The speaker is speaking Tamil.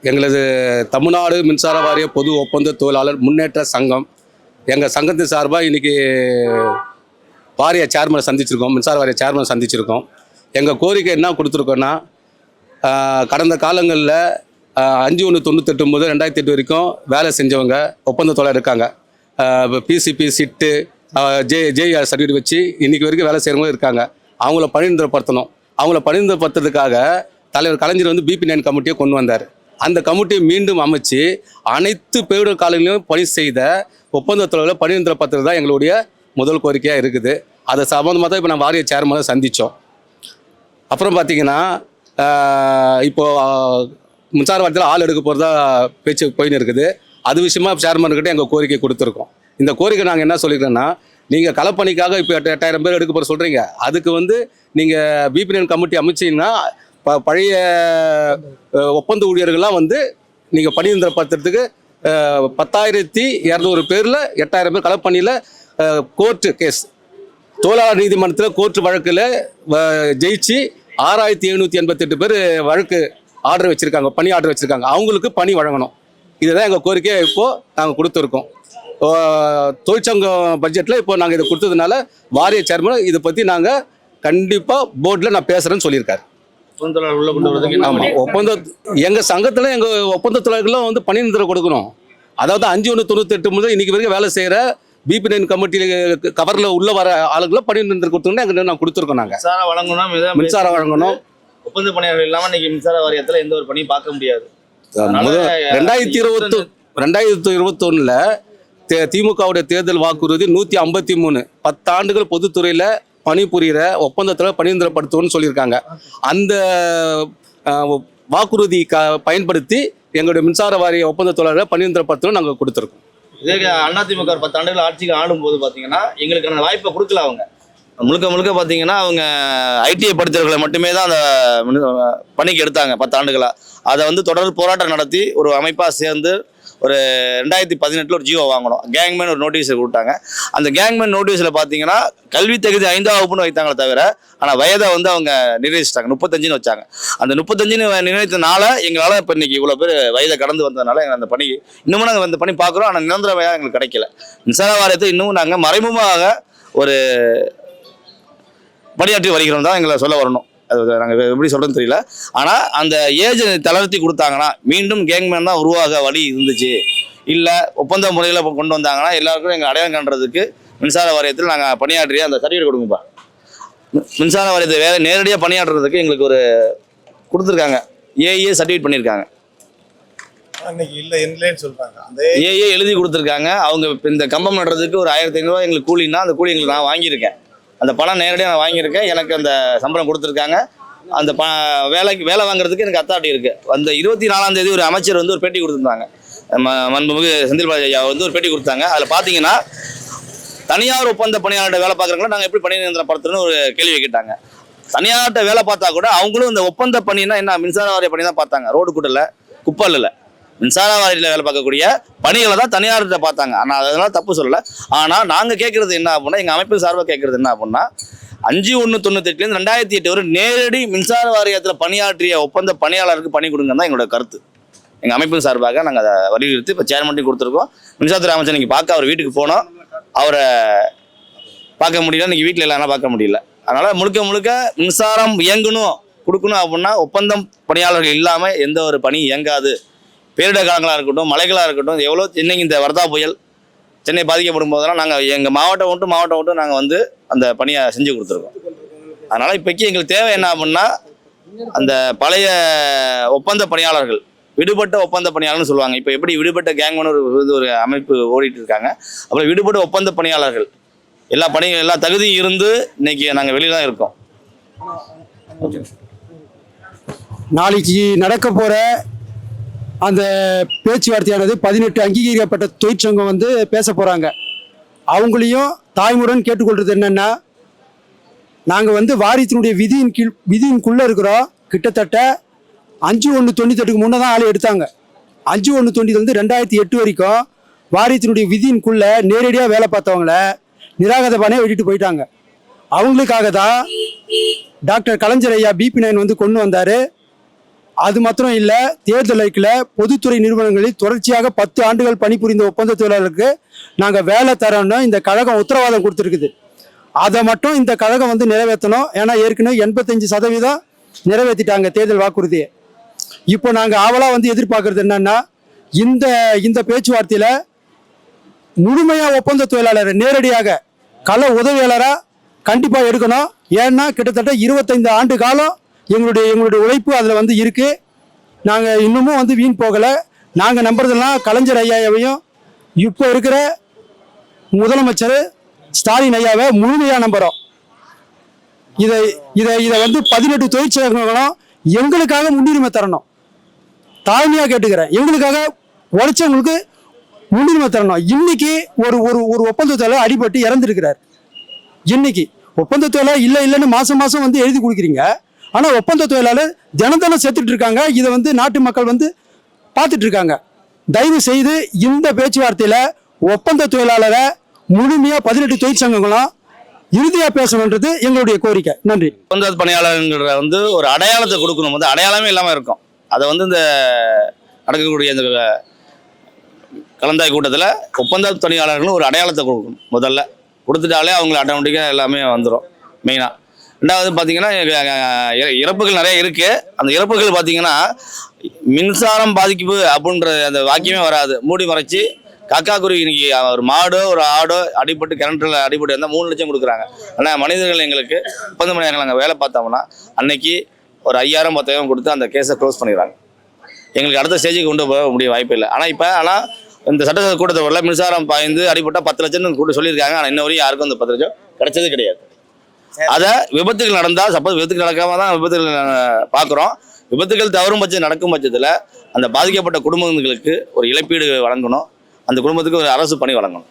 எங்களது தமிழ்நாடு மின்சார வாரிய பொது ஒப்பந்த தொழிலாளர் முன்னேற்ற சங்கம் எங்கள் சங்கத்தின் சார்பாக இன்றைக்கி வாரிய சேர்மனை சந்திச்சிருக்கோம், மின்சார வாரிய சேர்மனை சந்திச்சிருக்கோம். எங்கள் கோரிக்கை என்ன கொடுத்துருக்கோன்னா, கடந்த காலங்களில் 5/1/98 முதல் 2008 வரைக்கும் வேலை செஞ்சவங்க ஒப்பந்த தொழிலாளர் இருக்காங்க. பிசிபி சிட்டு ஜேஆர் சர்டிஃபிகேட் வச்சு இன்றைக்கி வரைக்கும் வேலை செய்கிறவங்க இருக்காங்க. அவங்கள பணிநிலைப்படுத்தணும். அவங்கள பணிநிலைப்படுத்துறதுக்காக தலைவர் கலைஞர் வந்து BP9 கமிட்டியை கொண்டு வந்தார். அந்த கமிட்டியை மீண்டும் அமைச்சு அனைத்து பேரிடர் காலங்களிலும் பணி செய்த ஒப்பந்த தொழிலாளர் பணிநிலைப்படுத்துறது தான் எங்களுடைய முதல் கோரிக்கையாக இருக்குது. அதை சம்பந்தமாக தான் இப்போ நான் வாரிய சேர்மனை சந்தித்தோம். அப்புறம் பார்த்திங்கன்னா, இப்போது மின்சார வாரியத்தில் ஆள் எடுக்க போகிறதா பேச்சு போயின்னு இருக்குது. அது விஷயமா சேர்மன்கிட்ட எங்கள் கோரிக்கை கொடுத்துருக்கோம். இந்த கோரிக்கை நாங்கள் என்ன சொல்லிக்கிறோன்னா, நீங்கள் களப்பணிக்காக இப்போ 8000 பேர் எடுக்க போகிற சொல்கிறீங்க. அதுக்கு வந்து நீங்கள் BP9 கமிட்டி அமைச்சிங்கன்னா பழைய ஒப்பந்த ஊழியர்கள்லாம் வந்து நீங்கள் பணிநிலைப்படுத்துறதுக்கு 10,200 பேரில் 8,000 பேர் களப்பணியில் கோர்ட்டு கேஸ் தொழிலாளர் நீதிமன்றத்தில் கோர்ட்டு வழக்கில் ஜெயிச்சு 6,788 பேர் வழக்கு ஆர்டர் வச்சுருக்காங்க, பணி ஆர்டர் வச்சுருக்காங்க. அவங்களுக்கு பணி வழங்கணும். இதுதான் எங்கள் கோரிக்கையை இப்போது நாங்கள் கொடுத்துருக்கோம். தொழிற்சங்கம் பட்ஜெட்டில் இப்போ நாங்கள் இதை கொடுத்ததுனால வாரிய சேர்மன் இதை பற்றி நாங்கள் கண்டிப்பாக போர்டில் நான் பேசுகிறேன்னு சொல்லியிருக்காரு. ஆமாம், ஒப்பந்த எங்கள் சங்கத்தில் எங்கள் ஒப்பந்த தொழிலாளர்களும் வந்து பணி நிரந்தரம் கொடுக்கணும். அதாவது 5/1/98 முதல் இன்றைக்கி வரைக்கும் வேலை செய்கிற BP9 கமிட்டியில் கவரில் உள்ள வர ஆளுகளை பணி நிரந்தரம் கொடுத்தோம்னா எங்கள் நான் கொடுத்துருக்கோம். நாங்கள் மின்சாரம் வழங்கணும். ஒப்பந்த பணியாளர்கள் இல்லாமல் இன்னைக்கு மின்சார வாரியத்தில் எந்த ஒரு பணியும் பார்க்க முடியாது. 2021 திமுகவுடைய தேர்தல் வாக்குறுதி 153 10 ஆண்டுகள் பொதுத்துறையில் பணிபுரிகிற ஒப்பந்தத்தில் பணிநிலைப்படுத்துவோம்னு சொல்லியிருக்காங்க. அந்த வாக்குறுதி பயன்படுத்தி எங்களுடைய மின்சார வாரிய ஒப்பந்த தொழிலாளரை பணிநிலைப்படுத்தணும் நாங்கள் கொடுத்துருக்கோம். இதே அதிமுக 10 ஆண்டுகள் ஆட்சிக்கு ஆளும்போது பார்த்தீங்கன்னா எங்களுக்கான வாய்ப்பை கொடுக்கல. அவங்க முழுக்க பார்த்தீங்கன்னா அவங்க ITI படித்தவர்களை மட்டுமே தான் அந்த பணிக்கு எடுத்தாங்க 10 ஆண்டுகளாக. அதை வந்து தொடர் போராட்டம் நடத்தி ஒரு அமைப்பாக சேர்ந்து ஒரு 2018 ஒரு ஜியோ வாங்கணும். கேங்மேன் ஒரு நோட்டீஸை கொடுத்தாங்க. அந்த கேங்மேன் நோட்டீஸில் பார்த்தீங்கன்னா கல்வி தகுதி 5ஆம் வகுப்புன்னு வைத்தாங்களே தவிர, ஆனால் வயதை வந்து அவங்க நிர்ணயிச்சிட்டாங்க, 35ன்னு வச்சாங்க. அந்த 35ன்னு நிர்ணயித்தனால எங்களால் இப்போ இன்னைக்கு இவ்வளோ பேர் வயதை கடந்து வந்ததுனால எங்கள் அந்த பணி இன்னமும் நாங்கள் அந்த பணி பார்க்குறோம். ஆனால் நிரந்தரமாக எங்களுக்கு கிடைக்கல. மின்சார வாரியத்தை இன்னமும் நாங்கள் மறைமுகமாக ஒரு பணியாற்றி வருகிறோம் தான் எங்களை சொல்ல வரணும். அது நாங்கள் எப்படி சொல்கிறோன்னு தெரியல. ஆனால் அந்த ஏஜ் தளர்த்தி கொடுத்தாங்கன்னா மீண்டும் கேங்மேன் தான் உருவாக வழி இருந்துச்சு. இல்லை ஒப்பந்த முறையில் கொண்டு வந்தாங்கன்னா எல்லாருக்கும் எங்கள் அடையாளம் காண்றதுக்கு மின்சார வாரியத்தில் நாங்கள் பணியாற்றிய அந்த சர்டிஃபிகேட் கொடுங்கப்பா. மின்சார வாரியத்தை வேறு நேரடியாக பணியாற்றுறதுக்கு எங்களுக்கு ஒரு கொடுத்துருக்காங்க. ஏஏ சர்டிஃபிகேட் பண்ணியிருக்காங்க. ஏஏ எழுதி கொடுத்துருக்காங்க. அவங்க இந்த கம்பம் நடுறதுக்கு ஒரு 1,500 எங்களுக்கு கூலின்னா அந்த கூலி எங்களுக்கு நான் வாங்கியிருக்கேன். அந்த பணம் நேரடியாக நான் வாங்கியிருக்கேன். எனக்கு அந்த சம்பளம் கொடுத்துருக்காங்க. அந்த வேலை வாங்குறதுக்கு எனக்கு அத்தாட்டி இருக்குது. அந்த 24ஆம் தேதி ஒரு அமைச்சர் வந்து ஒரு பேட்டி கொடுத்துருந்தாங்க. மண்புமிகு செந்தில் பாலாஜி ஐயா வந்து ஒரு பேட்டி கொடுத்தாங்க. அதில் பார்த்தீங்கன்னா தனியார் ஒப்பந்த பணியாளர்கிட்ட வேலை பார்க்குறவங்கள நாங்கள் எப்படி பணி நிரந்தரப்படுத்துறோன்னு ஒரு கேள்வி கேட்டாங்க. தனியார்கிட்ட வேலை பார்த்தா கூட அவங்களும் இந்த ஒப்பந்த பணினா என்ன மின்சார வாரிய பணி தான் பார்த்தாங்க. ரோடு கூட்டல குப்பல் இல்லை, மின்சார வாரியத்தில் வேலை பார்க்கக்கூடிய பணிகளை தான் தனியார்கிட்ட பார்த்தாங்க. ஆனால் அதெல்லாம் தப்பு சொல்லலை. ஆனால் நாங்கள் கேட்குறது என்ன அப்படின்னா, எங்கள் அமைப்பு சார்பாக கேட்குறது என்ன அப்படின்னா, 5/1/98 2008 வரை நேரடி மின்சார வாரியத்தில் பணியாற்றிய ஒப்பந்த பணியாளருக்கு பணி கொடுங்க தான் எங்களோட கருத்து. எங்கள் அமைப்பு சார்பாக நாங்கள் அதை வலியுறுத்தி இப்போ சேர்மன்ட்டையும் கொடுத்துருக்கோம். மின்சாரத்துறை அமைச்சர் இன்றைக்கி பார்க்க அவர் வீட்டுக்கு போனோம். அவரை பார்க்க முடியல, இன்றைக்கி வீட்டில் இல்லைன்னா பார்க்க முடியல. அதனால் முழுக்க மின்சாரம் இயங்கணும் கொடுக்கணும் அப்படின்னா ஒப்பந்தம் பணியாளர்கள் இல்லாமல் எந்த ஒரு பணி இயங்காது. பேரிடர் காலங்களாக இருக்கட்டும், மழைகளாக இருக்கட்டும், எவ்வளோ இன்னைக்கு இந்த வர்தா புயல் சென்னை பாதிக்கப்படும் போதெல்லாம் நாங்கள் எங்கள் மாவட்டம் விட்டு நாங்கள் வந்து அந்த பணியை செஞ்சு கொடுத்துருக்கோம். அதனால் இப்போக்கி எங்களுக்கு தேவை என்ன அப்படின்னா, அந்த பழைய ஒப்பந்த பணியாளர்கள் விடுபட்ட ஒப்பந்த பணியாளர்னு சொல்லுவாங்க. இப்போ எப்படி விடுபட்ட கேங்மேன் ஒரு அமைப்பு ஓடிட்டு இருக்காங்க, அப்புறம் விடுபட்ட ஒப்பந்த பணியாளர்கள் எல்லா தகுதியும் இருந்து இன்னைக்கு நாங்கள் வெளியே தான் இருக்கோம். நாளைக்கு நடக்க போகிற அந்த பேச்சுவார்த்தையானது 18 அங்கீகரிக்கப்பட்ட தொழிற்சங்கம் வந்து பேச போகிறாங்க. அவங்களையும் தாய்முடன் கேட்டுக்கொள்வது என்னென்னா, நாங்கள் வந்து வாரியத்தினுடைய விதியின்குள்ளே இருக்கிறோம். கிட்டத்தட்ட 5/1/98 முன்னே தான் ஆள் எடுத்தாங்க. 5/1/98 2008 வரைக்கும் வாரியத்தினுடைய விதியின்குள்ளே நேரடியாக வேலை பார்த்தவங்கள நிராகத பணியை விட்டுட்டு போயிட்டாங்க. அவங்களுக்காக தான் டாக்டர் கலைஞர் ஐயா BP9 வந்து கொண்டு வந்தார். அது மாத்திரம் இல்லை, தேர்தல் அறிக்கையில் பொதுத்துறை நிறுவனங்களில் தொடர்ச்சியாக 10 ஆண்டுகள் பணிபுரிந்த ஒப்பந்த தொழிலாளருக்கு நாங்கள் வேலை தரோன்னு இந்த கழகம் உத்தரவாதம் கொடுத்துருக்குது. அதை மட்டும் இந்த கழகம் வந்து நிறைவேற்றணும். ஏன்னா ஏற்கனவே 85% நிறைவேற்றிட்டாங்க தேர்தல் வாக்குறுதியை. இப்போ நாங்கள் ஆவலாக வந்து எதிர்பார்க்கறது என்னன்னா, இந்த பேச்சுவார்த்தையில் முழுமையாக ஒப்பந்த தொழிலாளரை நேரடியாக கள உதவியாளராக கண்டிப்பாக எடுக்கணும். ஏன்னா கிட்டத்தட்ட 25 ஆண்டு காலம் எங்களுடைய உழைப்பு அதில் வந்து இருக்குது. நாங்கள் இன்னமும் வந்து வீண் போகலை. நாங்கள் நம்புறதெல்லாம் கலைஞர் ஐயாவையும் இப்போ இருக்கிற முதலமைச்சர் ஸ்டாலின் ஐயாவை முழுமையாக நம்புகிறோம். இதை வந்து 18 தொழிற்சங்கங்களும் எங்களுக்காக முன்னுரிமை தரணும். தாழ்மையாக கேட்டுக்கிறேன், எங்களுக்காக உழைச்சவங்களுக்கு முன்னுரிமை தரணும். இன்னைக்கு ஒரு ஒப்பந்த தொழிலாளர் அடிபட்டு இறந்துருக்கிறார். இன்னைக்கு ஒப்பந்த தொழிலாளர் இல்லைன்னு மாதம் வந்து எழுதி கொடுக்குறீங்க. ஆனால் ஒப்பந்த தொழிலாளர் தினம் செத்துட்டு இருக்காங்க. இதை வந்து நாட்டு மக்கள் வந்து பார்த்துட்டு இருக்காங்க. தயவு செய்து இந்த பேச்சுவார்த்தையில் ஒப்பந்த தொழிலாளரை முழுமையாக 18 தொழிற்சங்கங்களும் இறுதியாக பேசணுன்றது எங்களுடைய கோரிக்கை. நன்றி. ஒப்பந்த பணியாளர்ங்கிற வந்து ஒரு அடையாளத்தை கொடுக்கணும். வந்து அடையாளமே இல்லாமல் இருக்கும். அதை வந்து இந்த நடக்கக்கூடிய இந்த கலந்தாய் கூட்டத்தில் ஒப்பந்த பணியாளர்கள் ஒரு அடையாளத்தை கொடுக்கணும். முதல்ல கொடுத்துட்டாலே அவங்களை ஆட்டோமேட்டிக்காக எல்லாமே வந்துடும். மெயினாக ரெண்டாவது பார்த்தீங்கன்னா இறப்புகள் நிறைய இருக்குது. அந்த இறப்புகள் பார்த்தீங்கன்னா மின்சாரம் பாதிப்பு அப்படின்ற அந்த வாக்கியமே வராது. மூடி மறைச்சி காக்கா குருவி இன்னைக்கு ஒரு மாடோ ஒரு ஆடோ அடிபட்டு கரண்ட்டில் அடிபட்டு இருந்தால் 3 லட்சம் கொடுக்குறாங்க. ஆனால் மனிதர்கள் எங்களுக்கு ஒப்பந்த பணியாளர்கள் நாங்கள் வேலை பார்த்தோம்னா அன்னைக்கு ஒரு 5000 10,000 கொடுத்து அந்த கேஸை க்ளோஸ் பண்ணிடுறாங்க. எங்களுக்கு அடுத்த ஸ்டேஜுக்கு கொண்டு போக முடிய வாய்ப்பு இல்லை. ஆனால் இந்த சட்டசபை கூட்டத்தை வரல மின்சாரம் பாய்ந்து அடிபட்டால் 10 லட்சம்னு கூட சொல்லியிருக்காங்க. ஆனால் இன்ன வரையும் யாருக்கும் அந்த 10 லட்சம் கிடைச்சது கிடையாது. அதை விபத்துகள் நடந்தால் சப்போஸ் விபத்துகள் நடக்காம தான் விபத்துகள் பார்க்குறோம். விபத்துகள் தவறும் பட்சம் நடக்கும் பட்சத்தில் அந்த பாதிக்கப்பட்ட குடும்பங்களுக்கு ஒரு இழப்பீடு வழங்கணும். அந்த குடும்பத்துக்கு ஒரு அரசு பணி வழங்கணும்.